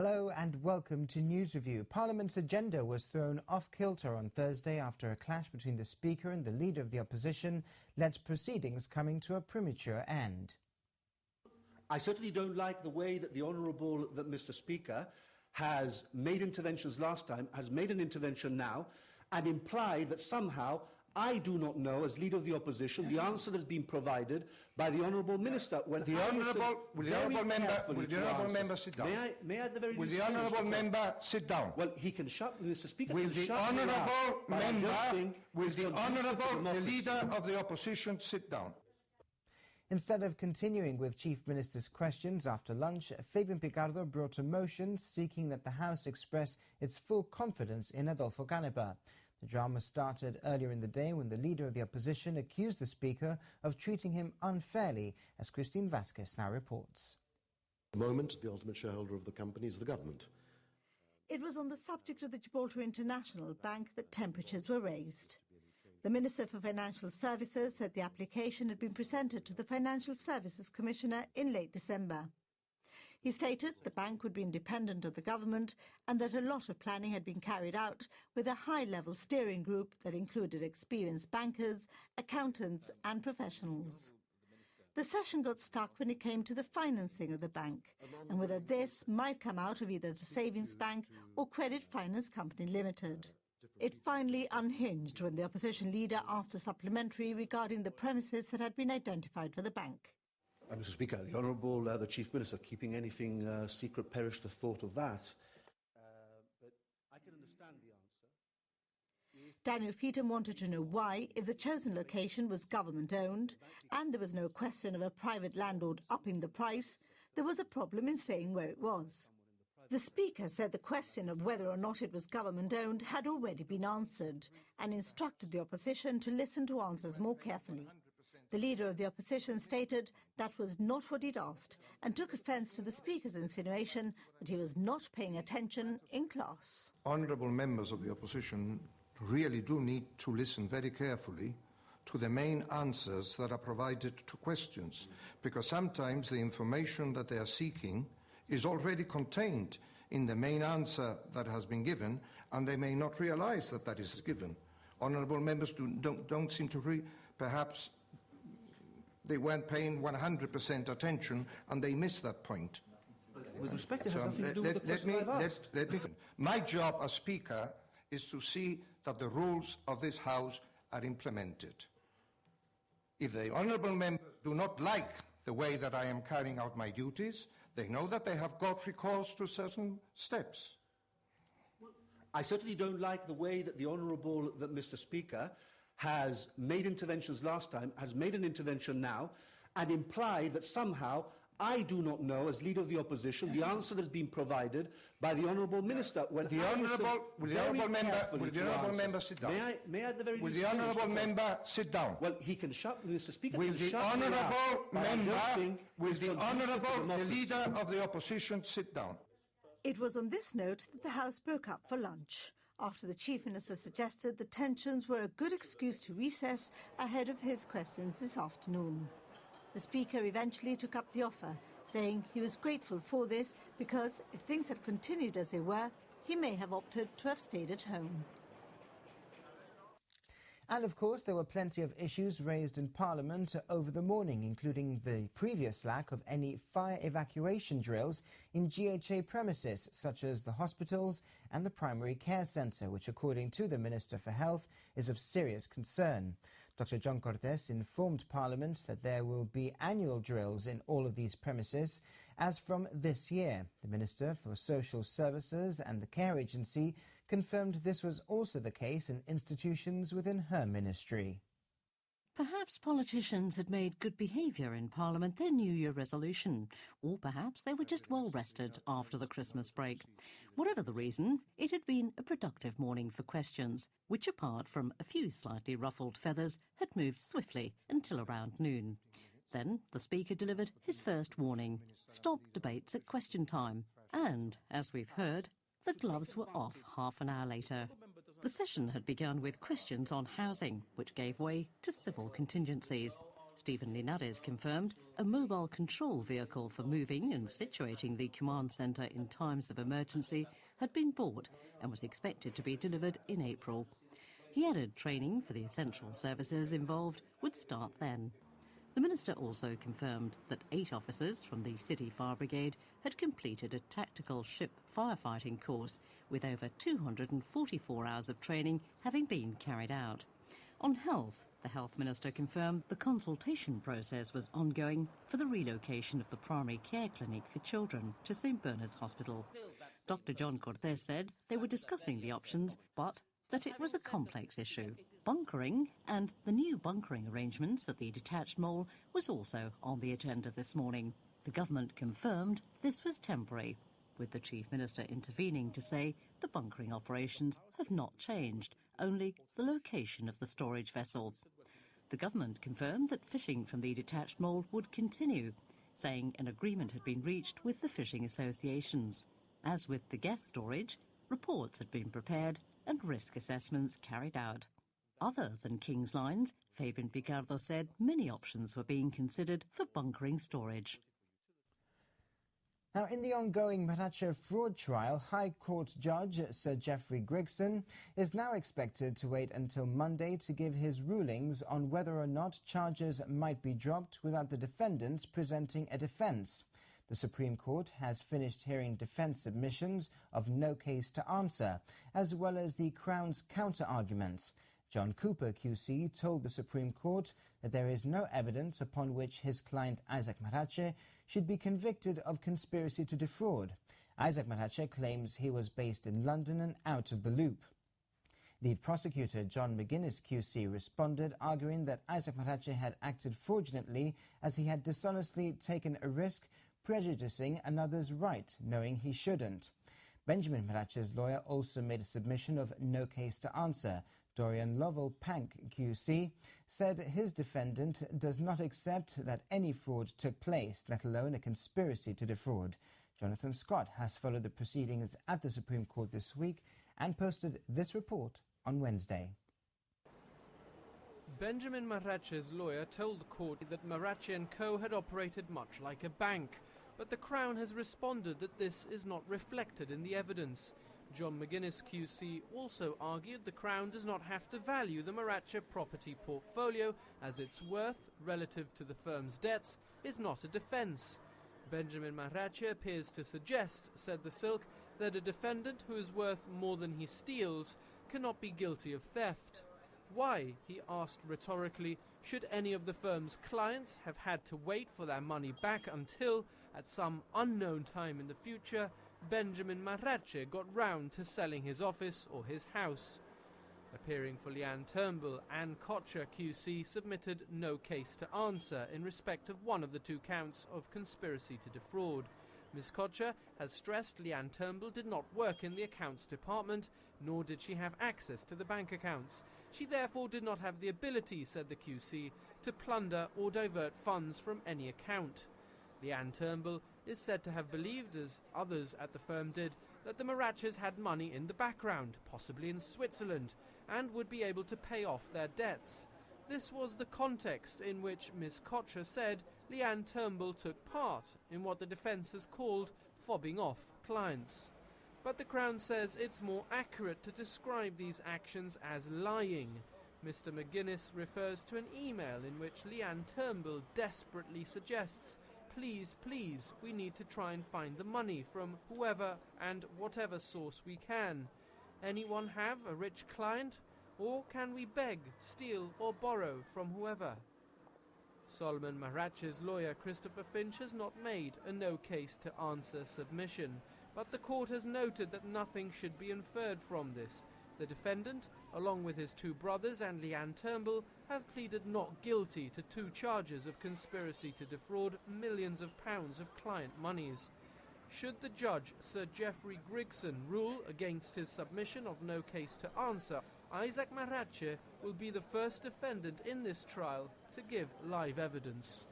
Hello and welcome to News Review. Parliament's agenda was thrown off kilter on Thursday after a clash between the Speaker and the Leader of the Opposition led proceedings coming to a premature end. I certainly don't like the way that Mr. Speaker has made interventions last time, has made an intervention now, and implied that somehow I do not know, as Leader of the Opposition, the answer that has been provided by the Honourable Minister. Will the Honourable Member sit down? May I at the very least... Will the Honourable Member sit down? Well, he can shut... Mr. Speaker will can the shut me Honourable up, Member... Will the Honourable Leader of the Opposition sit down? Instead of continuing with Chief Minister's questions after lunch, Fabian Picardo brought a motion seeking that the House express its full confidence in Adolfo Canepa. The drama started earlier in the day when the Leader of the Opposition accused the Speaker of treating him unfairly, as Christine Vasquez now reports. At the moment, the ultimate shareholder of the company is the government. It was on the subject of the Gibraltar International Bank that temperatures were raised. The Minister for Financial Services said the application had been presented to the Financial Services Commissioner in late December. He stated the bank would be independent of the government and that a lot of planning had been carried out with a high-level steering group that included experienced bankers, accountants and professionals. The session got stuck when it came to the financing of the bank and whether this might come out of either the Savings Bank or Credit Finance Company Limited. It finally unhinged when the opposition leader asked a supplementary regarding the premises that had been identified for the bank. Mr. Speaker, the Honourable the Chief Minister, keeping anything secret perish the thought of that. But I can understand the answer. Daniel Feetham wanted to know why, if the chosen location was government-owned and there was no question of a private landlord upping the price, there was a problem in saying where it was. The Speaker said the question of whether or not it was government-owned had already been answered and instructed the opposition to listen to answers more carefully. The Leader of the Opposition stated that was not what he'd asked and took offence to the Speaker's insinuation that he was not paying attention in class. Honourable members of the Opposition really do need to listen very carefully to the main answers that are provided to questions, because sometimes the information that they are seeking is already contained in the main answer that has been given, and they may not realise that that is given. Honourable members don't seem to perhaps they weren't paying 100% attention and they missed that point. With respect, it has nothing to do with the question I've asked. My job as Speaker is to see that the rules of this House are implemented. If the Honourable members do not like the way that I am carrying out my duties, they know that they have got recourse to certain steps. I certainly don't like the way that Mr. Speaker has made interventions last time, has made an intervention now, and implied that somehow I do not know, as Leader of the Opposition, the answer that has been provided by the Honourable Minister. Will the Honourable Member sit down? May I at the very least... Will the Honourable Member sit down? Well, he can shut... Mr. Speaker will can the shut Honourable Member... Will the Honourable... the Leader of the Opposition sit down? It was on this note that the House broke up for lunch, after the Chief Minister suggested the tensions were a good excuse to recess ahead of his questions this afternoon. The Speaker eventually took up the offer, saying he was grateful for this because if things had continued as they were, he may have opted to have stayed at home. And of course, there were plenty of issues raised in Parliament over the morning, including the previous lack of any fire evacuation drills in GHA premises, such as the hospitals and the primary care centre, which, according to the Minister for Health, is of serious concern. Dr. John Cortes informed Parliament that there will be annual drills in all of these premises as from this year. The Minister for Social Services and the Care Agency confirmed this was also the case in institutions within her ministry. Perhaps politicians had made good behaviour in Parliament their New Year resolution, or perhaps they were just well rested after the Christmas break. Whatever the reason, it had been a productive morning for questions, which apart from a few slightly ruffled feathers, had moved swiftly until around noon. Then the Speaker delivered his first warning: stop debates at question time. And, as we've heard, the gloves were off half an hour later. The session had begun with questions on housing, which gave way to civil contingencies. Stephen Linares confirmed a mobile control vehicle for moving and situating the command centre in times of emergency had been bought and was expected to be delivered in April. He added training for the essential services involved would start then. The Minister also confirmed that 8 officers from the City Fire Brigade had completed a tactical ship firefighting course, with over 244 hours of training having been carried out. On health, the Health Minister confirmed the consultation process was ongoing for the relocation of the primary care clinic for children to St Bernard's Hospital. Dr John Cortes said they were discussing the options, but that it was a complex issue. Bunkering and the new bunkering arrangements at the detached mole was also on the agenda this morning. The government confirmed this was temporary, with the Chief Minister intervening to say the bunkering operations have not changed, only the location of the storage vessel. The government confirmed that fishing from the detached mole would continue, saying an agreement had been reached with the fishing associations. As with the guest storage, reports had been prepared and risk assessments carried out. Other than King's Lines, Fabian Picardo said many options were being considered for bunkering storage. Now, in the ongoing Marache fraud trial, High Court Judge Sir Geoffrey Grigson is now expected to wait until Monday to give his rulings on whether or not charges might be dropped without the defendants presenting a defence. The Supreme Court has finished hearing defence submissions of no case to answer, as well as the Crown's counter-arguments. John Cooper QC told the Supreme Court that there is no evidence upon which his client Isaac Marache should be convicted of conspiracy to defraud. Isaac Marache claims he was based in London and out of the loop. Lead prosecutor John McGuinness QC responded, arguing that Isaac Marache had acted fraudulently as he had dishonestly taken a risk prejudicing another's right, knowing he shouldn't. Benjamin Marache's lawyer also made a submission of no case to answer. Dorian Lovell Pank QC said his defendant does not accept that any fraud took place, let alone a conspiracy to defraud. Jonathan Scott has followed the proceedings at the Supreme Court this week and posted this report on Wednesday. Benjamin Marache's lawyer told the court that Marache & Co. had operated much like a bank, but the Crown has responded that this is not reflected in the evidence. John McGuinness QC also argued the Crown does not have to value the Marache property portfolio, as its worth, relative to the firm's debts, is not a defence. Benjamin Marache appears to suggest, said the Silk, that a defendant who is worth more than he steals cannot be guilty of theft. Why, he asked rhetorically, should any of the firm's clients have had to wait for their money back until, at some unknown time in the future, Benjamin Marache got round to selling his office or his house? Appearing for Leanne Turnbull, Anne Kocher QC submitted no case to answer in respect of one of the 2 counts of conspiracy to defraud. Ms Kocher has stressed Leanne Turnbull did not work in the accounts department, nor did she have access to the bank accounts. She therefore did not have the ability, said the QC, to plunder or divert funds from any account. Leanne Turnbull is said to have believed, as others at the firm did, that the Maraches had money in the background, possibly in Switzerland, and would be able to pay off their debts. This was the context in which Ms Kocher said Leanne Turnbull took part in what the defence has called fobbing off clients. But the Crown says it's more accurate to describe these actions as lying. Mr McGuinness refers to an email in which Leanne Turnbull desperately suggests, please, please, we need to try and find the money from whoever and whatever source we can. Anyone have a rich client? Or can we beg, steal or borrow from whoever? Solomon Marache's lawyer Christopher Finch has not made a no case to answer submission, but the court has noted that nothing should be inferred from this. The defendant, along with his 2 brothers and Leanne Turnbull, have pleaded not guilty to 2 charges of conspiracy to defraud millions of pounds of client monies. Should the judge, Sir Geoffrey Grigson, rule against his submission of no case to answer, Isaac Marache will be the first defendant in this trial to give live evidence.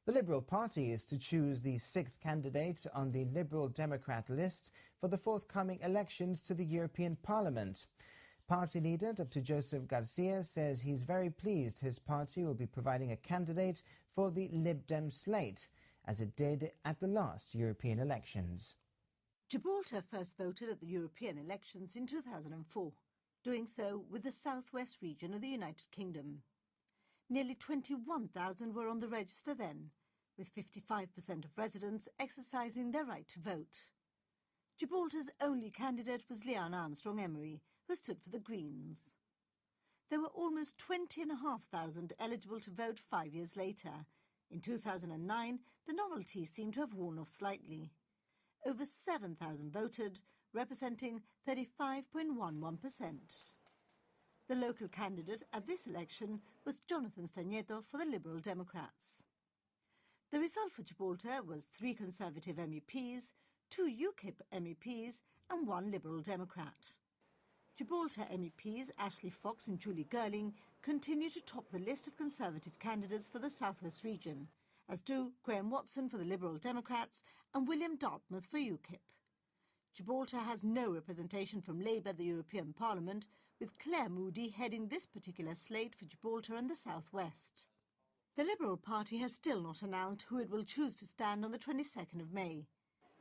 The Liberal Party is to choose the 6th candidate on the Liberal Democrat list for the forthcoming elections to the European Parliament. Party leader Dr. Joseph Garcia says he's very pleased his party will be providing a candidate for the Lib Dem slate, as it did at the last European elections. Gibraltar first voted at the European elections in 2004, doing so with the southwest region of the United Kingdom. Nearly 21,000 were on the register then, with 55% of residents exercising their right to vote. Gibraltar's only candidate was Leanne Armstrong-Emery, who stood for the Greens. There were almost 20,500 eligible to vote 5 years later. In 2009, the novelty seemed to have worn off slightly. Over 7,000 voted, representing 35.11%. The local candidate at this election was Jonathan Stanieto for the Liberal Democrats. The result for Gibraltar was 3 Conservative MEPs, 2 UKIP MEPs and 1 Liberal Democrat. Gibraltar MEPs Ashley Fox and Julie Girling continue to top the list of Conservative candidates for the Southwest region, as do Graham Watson for the Liberal Democrats and William Dartmouth for UKIP. Gibraltar has no representation from Labour at the European Parliament, with Claire Moody heading this particular slate for Gibraltar and the Southwest. The Liberal Party has still not announced who it will choose to stand on the 22nd of May.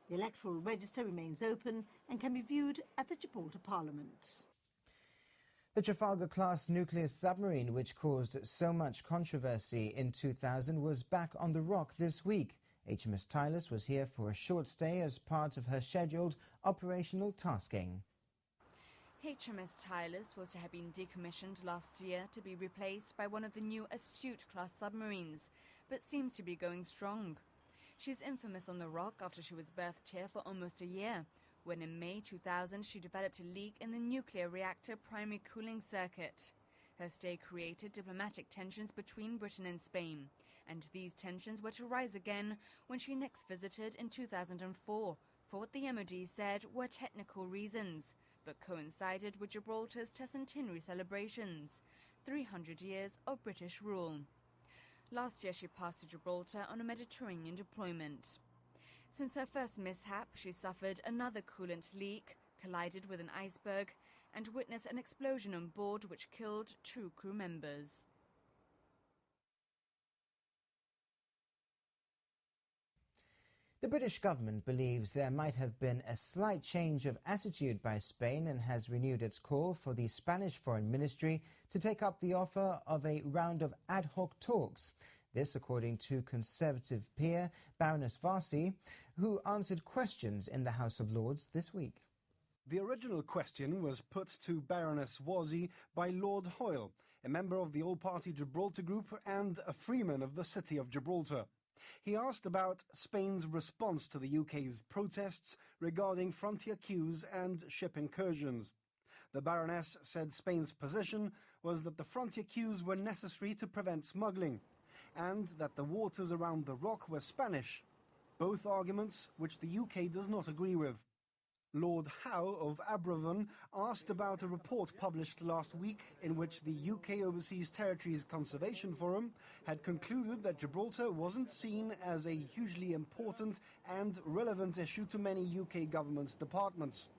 The electoral register remains open and can be viewed at the Gibraltar Parliament. The Trafalgar-class nuclear submarine, which caused so much controversy in 2000, was back on the rock this week. HMS Tylus was here for a short stay as part of her scheduled operational tasking. HMS Tylus was to have been decommissioned last year to be replaced by one of the new Astute-class submarines, but seems to be going strong. She's infamous on the rock after she was berthed here for almost a year, when in May 2000 she developed a leak in the nuclear reactor primary cooling circuit. Her stay created diplomatic tensions between Britain and Spain, and these tensions were to rise again when she next visited in 2004 for what the MOD said were technical reasons, but coincided with Gibraltar's tercentenary celebrations, 300 years of British rule. Last year she passed to Gibraltar on a Mediterranean deployment. Since her first mishap, she suffered another coolant leak, collided with an iceberg, and witnessed an explosion on board which killed 2 crew members. The British government believes there might have been a slight change of attitude by Spain and has renewed its call for the Spanish Foreign Ministry to take up the offer of a round of ad hoc talks. This according to Conservative peer Baroness Varsi, who answered questions in the House of Lords this week. The original question was put to Baroness Varsi by Lord Hoyle, a member of the All-Party Gibraltar Group and a freeman of the city of Gibraltar. He asked about Spain's response to the UK's protests regarding frontier queues and ship incursions. The Baroness said Spain's position was that the frontier queues were necessary to prevent smuggling, and that the waters around the rock were Spanish, both arguments which the UK does not agree with. Lord Howe of Abravan asked about a report published last week in which the UK Overseas Territories Conservation Forum had concluded that Gibraltar wasn't seen as a hugely important and relevant issue to many UK government departments.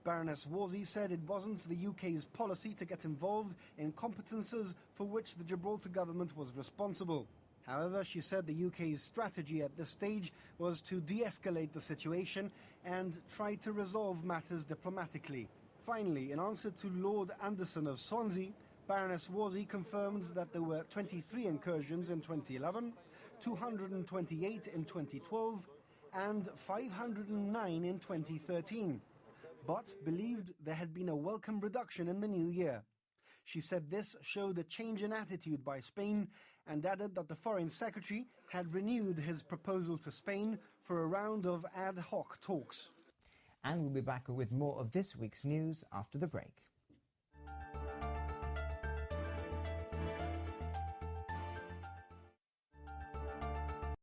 Baroness Warsi said it wasn't the UK's policy to get involved in competences for which the Gibraltar government was responsible. However, she said the UK's strategy at this stage was to de-escalate the situation and try to resolve matters diplomatically. Finally, in answer to Lord Anderson of Swansea, Baroness Warsi confirmed that there were 23 incursions in 2011, 228 in 2012, and 509 in 2013. But believed there had been a welcome reduction in the new year. She said this showed a change in attitude by Spain and added that the Foreign Secretary had renewed his proposal to Spain for a round of ad hoc talks. And we'll be back with more of this week's news after the break.